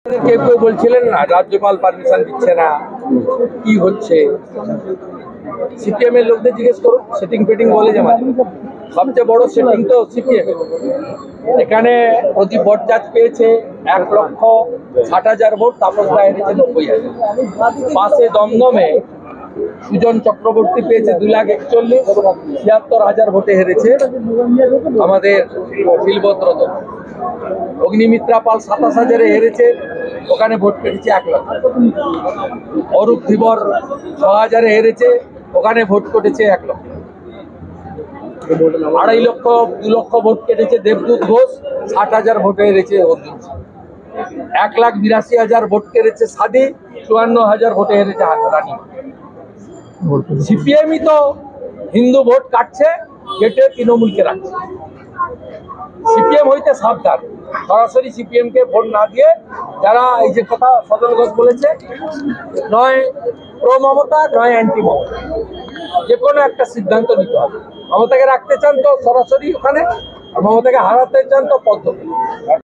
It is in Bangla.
কেউ কেউ বলছিলেন না রাজ্যপাল পারমিশন দিচ্ছে না, কি হচ্ছে? সিপিএম এর লোকদের জিজ্ঞেস করুন, সেটিং ফেটিং বলে যে মানে সবচেয়ে বড় সেটিং তো সিপিএম। এখানে প্রদীপ ভট্টাচার্য পেয়েছে 1,60,000 ভোট, তাপস রায় হেরেছে 90,000। পাশে দমদমে সুজন চক্রবর্তী পেয়েছে 2,41,000, 76,000 ভোটে হেরেছে আমাদের শিলভদ্র দল। অগ্নিমিত্রা পাল 27,000-এ হেরেছে, ওখানে ভোট পেয়েছে 1 লক্ষ। অরূপ ধীবর 6,000-এ হেরেছে, ওখানে ভোট কেটেছে 1 লক্ষ। 2.5 লক্ষ 2 লক্ষ ভোট কেটেছে দেবদূত ঘোষ, 60,000 ভোটে হেরেছে অর্জুন সিং। 1,82,000 ভোট কেটেছে সাদি, 54,000 ভোটে হেরেছে রানী। সিপিএমই তো হিন্দু ভোট কাটছে, কেটে তৃণমূলকে রাখছে। সিপিএম হইতে সাবধান, সরাসরি সিপিএম কে ভোট না দিয়ে যারা এই যে কথা সজল ঘোষ বলেছে, নয় প্রো মমতা নয় অ্যান্টি মমতা, যে কোনো একটা সিদ্ধান্ত নিতে হবে। মমতাকে রাখতে চান তো সরাসরি ওখানে, আর মমতাকে হারাতে চান তো পদ্ধতি।